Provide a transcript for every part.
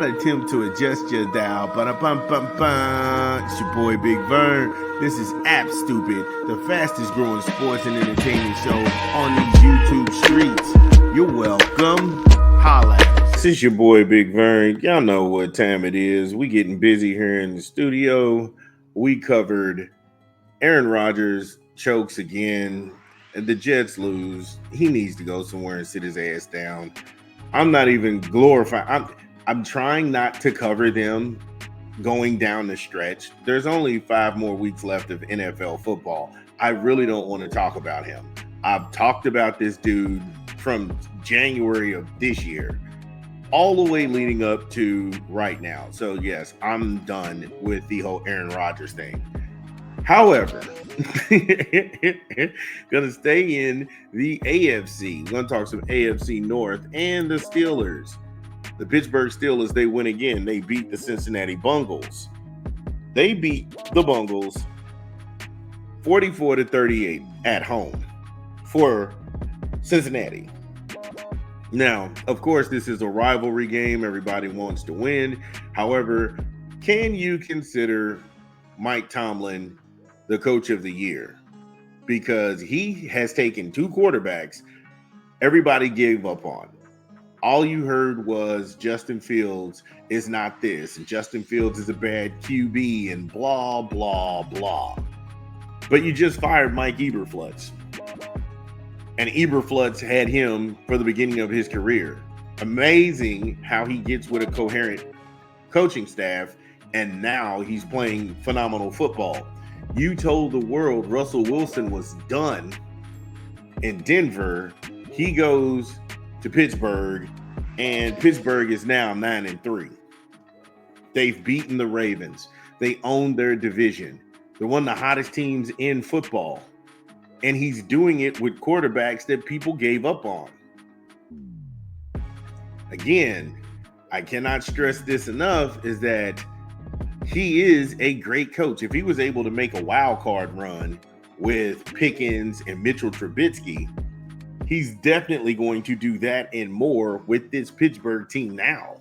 not attempt to adjust your dial. Ba-da-bum-bum-bum. It's your boy Big Vern. This is App Stupid, the fastest growing sports and entertainment show on these YouTube streets. You're welcome. Holla at us. This is your boy Big Vern. Y'all know what time it is. We getting busy here in the studio. We covered Aaron Rodgers chokes again, and the Jets lose. He needs to go somewhere and sit his ass down. I'm not even glorifying. I'm trying not to cover them going down the stretch. There's only 5 more weeks left of NFL football. I really don't want to talk about him. I've talked about this dude from January of this year all the way leading up to right now. So yes, I'm done with the whole Aaron Rodgers thing. However, gonna stay in the AFC. We're gonna talk some AFC North and the Steelers. The Pittsburgh Steelers, they win again. They beat the Cincinnati Bengals. They beat the Bengals 44-38 at home for Cincinnati. Now, of course, this is a rivalry game. Everybody wants to win. However, can you consider Mike Tomlin the coach of the year? Because he has taken 2 quarterbacks everybody gave up on. All you heard was Justin Fields is not this, and Justin Fields is a bad QB, and blah, blah, blah. But you just fired Mike Eberflus. And Eberflus had him for the beginning of his career. Amazing how he gets with a coherent coaching staff, and now he's playing phenomenal football. You told the world Russell Wilson was done in Denver. He goes to Pittsburgh, and Pittsburgh is now 9-3. They've beaten the Ravens. They own their division. They're one of the hottest teams in football. And he's doing it with quarterbacks that people gave up on. Again, I cannot stress this enough, is that he is a great coach. If he was able to make a wild card run with Pickens and Mitchell Trubisky, he's definitely going to do that and more with this Pittsburgh team now.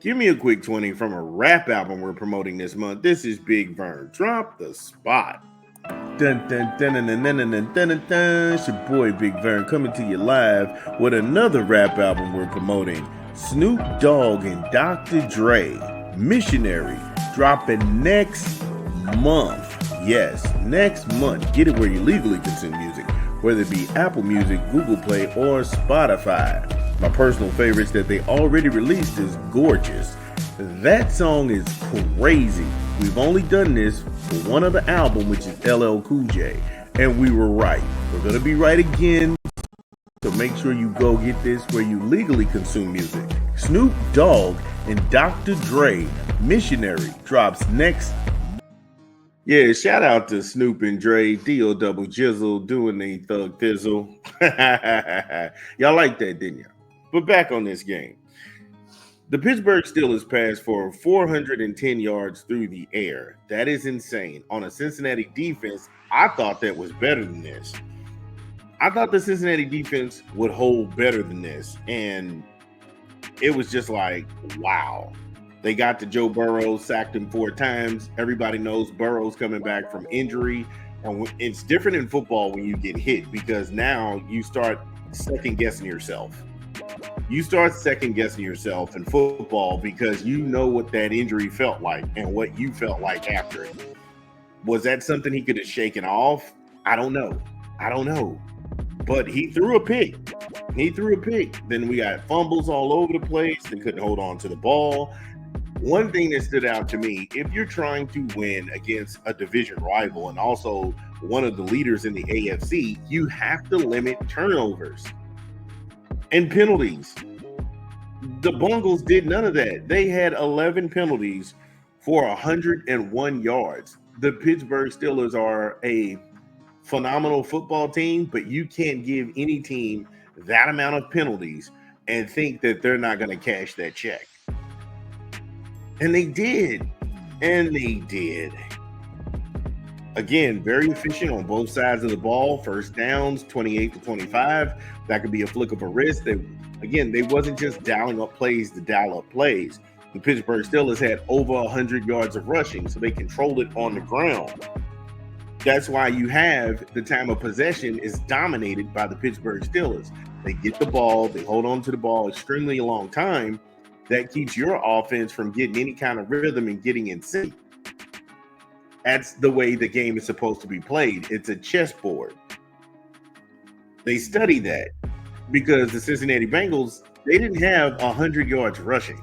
Give me a quick 20 from a rap album we're promoting this month. This is Big Vern. Drop the spot. Dun, dun, dun, dun, dun, dun, dun, dun, dun, dun. It's your boy Big Vern coming to you live with another rap album we're promoting. Snoop Dogg and Dr. Dre, Missionary, dropping next month. Yes, next month. Get it where you legally consume music, whether it be Apple Music, Google Play, or Spotify. My personal favorites that they already released is Gorgeous. That song is crazy. We've only done this for one other album, which is LL Cool J, and we were right. We're going to be right again, so make sure you go get this where you legally consume music. Snoop Dogg and Dr. Dre, Missionary, drops next. Yeah, shout out to Snoop and Dre, D.O. Double Jizzle, doing the Thug Thizzle. Y'all like that, didn't you? But back on this game. The Pittsburgh Steelers passed for 410 yards through the air. That is insane. On a Cincinnati defense, I thought that was better than this. I thought the Cincinnati defense would hold better than this. And it was just like, wow. They got to Joe Burrow, sacked him 4 times. Everybody knows Burrow's coming back from injury. And it's different in football when you get hit, because now you start second guessing yourself. You start second guessing yourself in football because you know what that injury felt like and what you felt like after it. Was that something he could have shaken off? I don't know. But he threw a pick. Then we got fumbles all over the place. They couldn't hold on to the ball. One thing that stood out to me, if you're trying to win against a division rival and also one of the leaders in the AFC, you have to limit turnovers and penalties. The Bengals did none of that. They had 11 penalties for 101 yards. The Pittsburgh Steelers are a phenomenal football team, but you can't give any team that amount of penalties and think that they're not going to cash that check. And they did. Again, very efficient on both sides of the ball. First downs, 28-25. That could be a flick of a wrist. They Again, they wasn't just dialing up plays to dial up plays. The Pittsburgh Steelers had over 100 yards of rushing, so they controlled it on the ground. That's why you have the time of possession is dominated by the Pittsburgh Steelers. They get the ball, they hold on to the ball extremely long time. That keeps your offense from getting any kind of rhythm and getting in sync. That's the way the game is supposed to be played. It's a chessboard. They study that because the Cincinnati Bengals, they didn't have 100 yards rushing.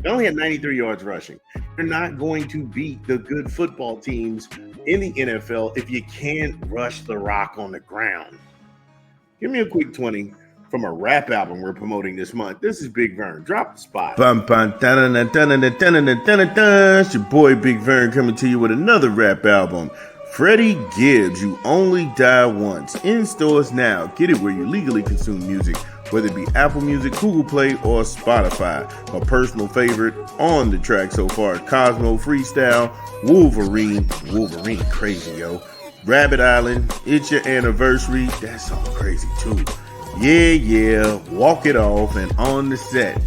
They only had 93 yards rushing. They're not going to beat the good football teams in the NFL if you can't rush the rock on the ground. Give me a quick 20 from a rap album we're promoting this month. This is Big Vern. Drop the spot. It's your boy Big Vern coming to you with another rap album. Freddie Gibbs, You Only Die Once. In stores now. Get it where you legally consume music, whether it be Apple Music, Google Play, or Spotify. My personal favorite on the track so far, Cosmo Freestyle, Wolverine crazy, yo. Rabbit Island, It's Your Anniversary, that song crazy too. Yeah, Walk It Off, and On the Set.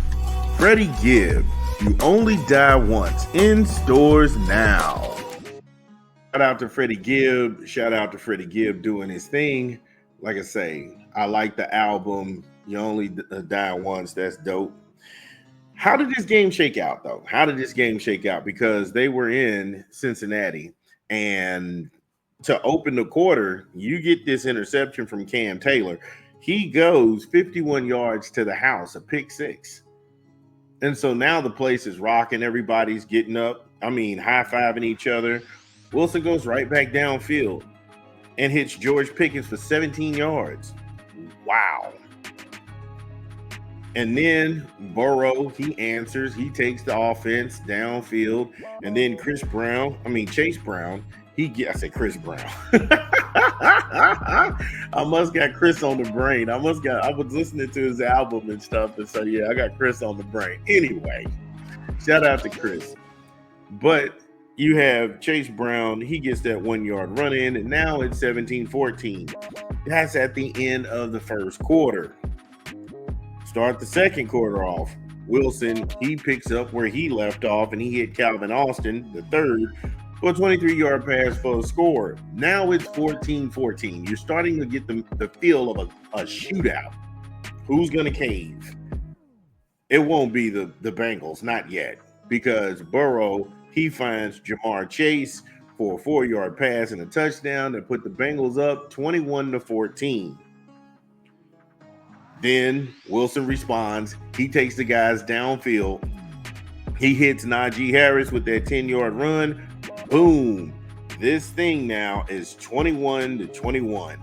Freddie Gibbs, You Only Die Once. In stores now. Shout out to Freddie Gibb. Shout out to Freddie Gibb doing his thing. Like I say, I like the album. You Only Die Once. That's dope. How did this game shake out, though? Because they were in Cincinnati, and to open the quarter, you get this interception from Cam Taylor. He goes 51 yards to the house, a pick six. And so now the place is rocking. Everybody's getting up. High-fiving each other. Wilson goes right back downfield and hits George Pickens for 17 yards. Wow. And then Burrow, he answers. He takes the offense downfield. And then Chase Brown. I said Chris Brown. I must got Chris on the brain. I was listening to his album and stuff. And so, yeah, I got Chris on the brain. Anyway, shout out to Chris. But you have Chase Brown. He gets that 1 yard run in, and now it's 17-14. That's at the end of the first quarter. Start the second quarter off. Wilson, he picks up where he left off, and he hit Calvin Austin, the third, for a 23-yard pass for a score. Now it's 14-14. You're starting to get the feel of a shootout. Who's going to cave? It won't be the Bengals, not yet, because Burrow, he finds Jamar Chase for a 4-yard pass and a touchdown that put the Bengals up 21-14. Then Wilson responds. He takes the guys downfield. He hits Najee Harris with that 10-yard run. Boom. This thing now is 21-21.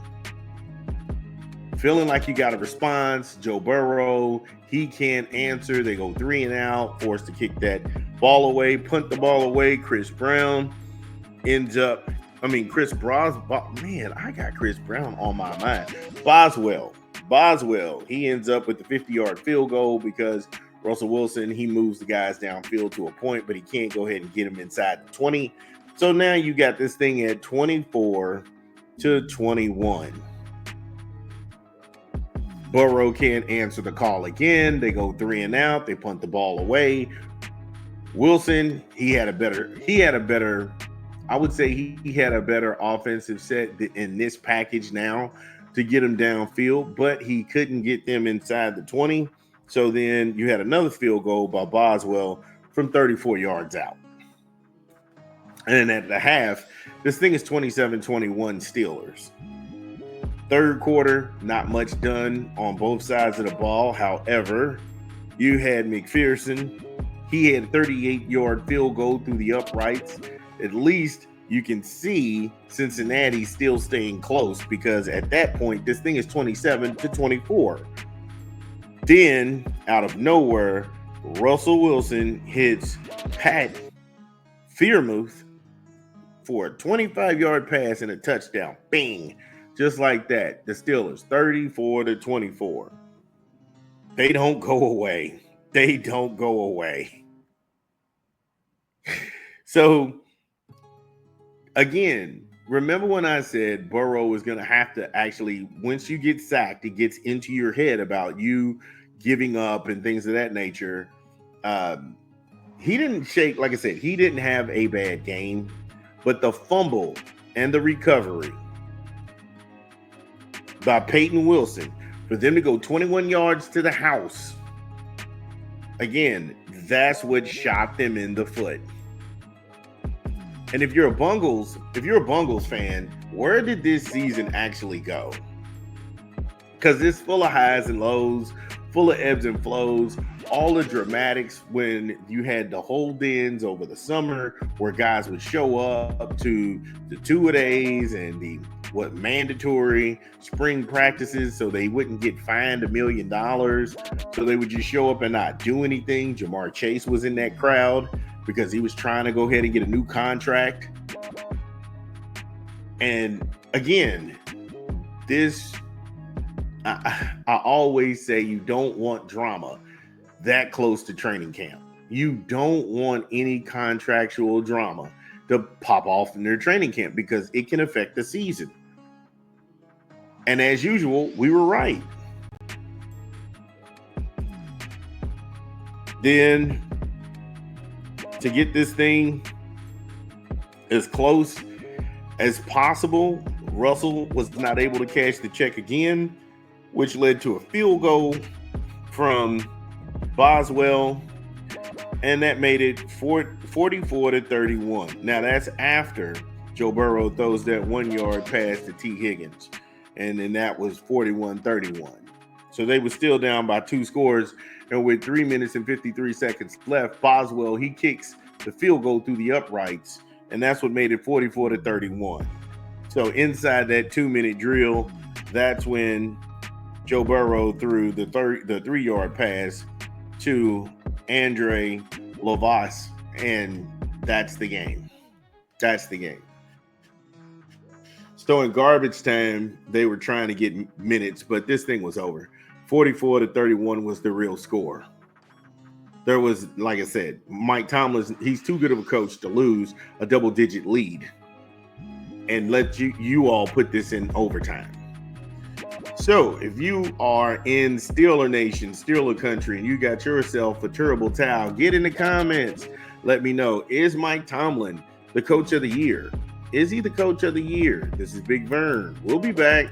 Feeling like you got a response. Joe Burrow, he can't answer. They go 3 and out, forced to kick that ball away, punt the ball away. Chris Brown ends up, Chris Boswell. Man, I got Chris Brown on my mind. Boswell, he ends up with the 50-yard field goal because Russell Wilson, he moves the guys downfield to a point, but he can't go ahead and get them inside the 20. So now you got this thing at 24-21. Burrow can't answer the call again. They go 3 and out. They punt the ball away. Wilson, he had a better, I would say he had a better offensive set in this package now to get him downfield, but he couldn't get them inside the 20. So then you had another field goal by Boswell from 34 yards out. And at the half, this thing is 27-21 Steelers. Third quarter, not much done on both sides of the ball. However, you had McPherson. He had a 38-yard field goal through the uprights. At least you can see Cincinnati still staying close because at that point, this thing is 27-24. Then, out of nowhere, Russell Wilson hits Pat Freiermuth for a 25-yard pass and a touchdown. Bing! Just like that, the Steelers, 34-24. They don't go away. So, again, remember when I said Burrow was going to have to actually, once you get sacked, it gets into your head about you giving up and things of that nature. He didn't shake, like I said, he didn't have a bad game, but the fumble and the recovery by Peyton Wilson for them to go 21 yards to the house, again, that's what shot them in the foot. And if you're a Bengals fan, where did this season actually go? Because it's full of highs and lows, full of ebbs and flows, all the dramatics when you had the hold-ins over the summer where guys would show up to the two-a-days and the mandatory spring practices so they wouldn't get fined $1 million. So they would just show up and not do anything. Jamar Chase was in that crowd because he was trying to go ahead and get a new contract. And again, I always say you don't want drama that close to training camp. You don't want any contractual drama to pop off in their training camp because it can affect the season. And as usual, we were right. Then to get this thing as close as possible, Russell was not able to cash the check again, which led to a field goal from Boswell, and that made it 44-31. Now that's after Joe Burrow throws that 1-yard pass to T. Higgins, and then that was 41-31. So they were still down by 2 scores, and with 3 minutes and 53 seconds left, Boswell, he kicks the field goal through the uprights, and that's what made it 44-31. So inside that 2-minute drill, that's when Joe Burrow threw the 3-yard pass to Andre Lovas, and that's the game. That's the game. So in garbage time, they were trying to get minutes, but this thing was over. 44-31 was the real score. There was, like I said, Mike Tomlin, he's too good of a coach to lose a double-digit lead and let you all put this in overtime. So if you are in Steeler Nation, Steeler Country, and you got yourself a terrible towel, get in the comments. Let me know. Is Mike Tomlin the coach of the year? Is he the coach of the year? This is Big Vern. We'll be back.